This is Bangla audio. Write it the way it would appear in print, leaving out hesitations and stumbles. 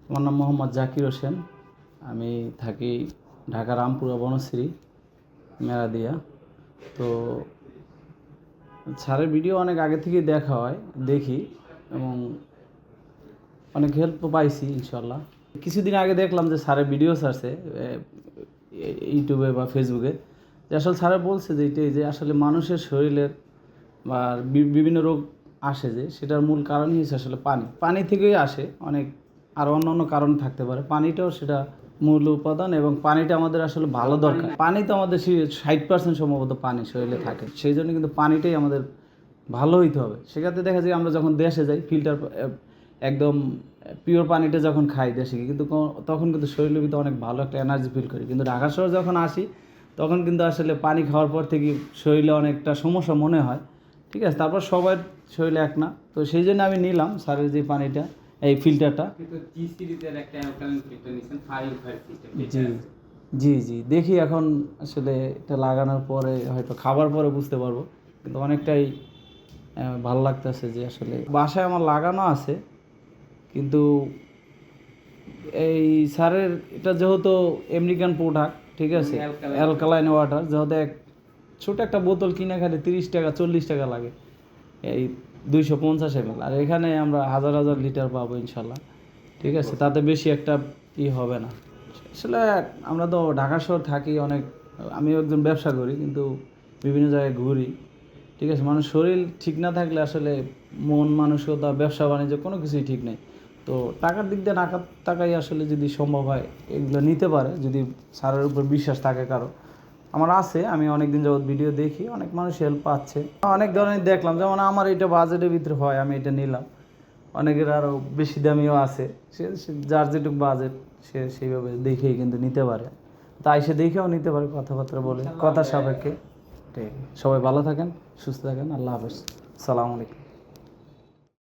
আমার নাম মোহাম্মদ জাকির হোসেন। আমি থাকি ঢাকা রামপুরা বনশ্রী মেরাদিয়া। তো স্যারের ভিডিও অনেক আগে থেকেই দেখা হয়, দেখি এবং অনেক হেল্পও পাইছি ইনশাল্লাহ। কিছুদিন আগে দেখলাম যে স্যারের ভিডিও ছাড়ছে ইউটিউবে বা ফেসবুকে, যে আসলে স্যারে বলছে যে এটাই যে আসলে মানুষের শরীরের বা বিভিন্ন রোগ আসে, যে সেটার মূল কারণই হচ্ছে আসলে পানি থেকেই আসে। অনেক আরও অন্য কারণ থাকতে পারে, পানিটাও সেটা মূল উপাদান এবং পানিটা আমাদের আসলে ভালো দরকার। পানি তো আমাদের 60% সম্ভবত পানি শরীরে থাকে, সেই জন্য কিন্তু পানিটাই আমাদের ভালো হইতে হবে। সেক্ষেত্রে দেখা যায় আমরা যখন দেশে যাই ফিল্টার একদম পিওর পানিটা যখন খাই দেশে, কিন্তু তখন কিন্তু শরীরের ভিতরে অনেক ভালো একটা এনার্জি ফিল করি। কিন্তু ঢাকা শহরে যখন আসি তখন কিন্তু আসলে পানি খাওয়ার পর থেকে শরীরে অনেকটা সমস্যা মনে হয়। ঠিক আছে, তারপর সবার শরীরে এক না, তো সেই জন্য আমি নিলাম স্যারের যে পানিটা, এই ফিল্টারটা। জি জি জি, দেখি এখন আসলে এটা লাগানোর পরে হয়তো খাবার পরে বুঝতে পারবো, কিন্তু অনেকটাই ভালো লাগতেছে যে আসলে বাসায় আমার লাগানো আছে। কিন্তু এই স্যারের এটা যেহেতু আমেরিকান প্রোডাক্ট, ঠিক আছে, অ্যালকালাইন ওয়াটার, যেহেতু ছোটো একটা বোতল কিনে খালি 30 টাকা 40 টাকা লাগে, এই 250 ml, আর এখানে আমরা হাজার হাজার লিটার পাবো ইনশাল্লাহ। ঠিক আছে, তাতে বেশি একটা হবে না। আসলে আমরা তো ঢাকা শহর থাকি অনেক, আমিও একজন ব্যবসা করি, কিন্তু বিভিন্ন জায়গায় ঘুরি। ঠিক আছে, মানুষ শরীর ঠিক না থাকলে আসলে মন মানসিকতা ব্যবসা বাণিজ্য কোনো কিছুই ঠিক নেই। তো টাকার দিক দিয়ে নাকাত টাকাই আসলে যদি সম্ভব হয় এগুলো নিতে পারে, যদি স্যারের উপর বিশ্বাস থাকে কারো। আমার আছে, আমি অনেক দিন যাবত ভিডিও দেখি, অনেক মানুষ হেল্প পাচ্ছে, অনেক ধরনের দেখলাম। যেমন আমার এটা বাজেটের ভিতরে হয়, আমি এটা নিলাম। অনেকের আরও বেশি দামিও আছে, যার যেটুকু বাজেট সে সেইভাবে দেখেই কিন্তু নিতে পারে। তাই সে দেখেও নিতে পারে, কথাবার্তা বলে, কথা সাপেক্ষে। ঠিক, সবাই ভালো থাকেন, সুস্থ থাকেন, আল্লাহ হাফেজ, সালামু আলাইকুম।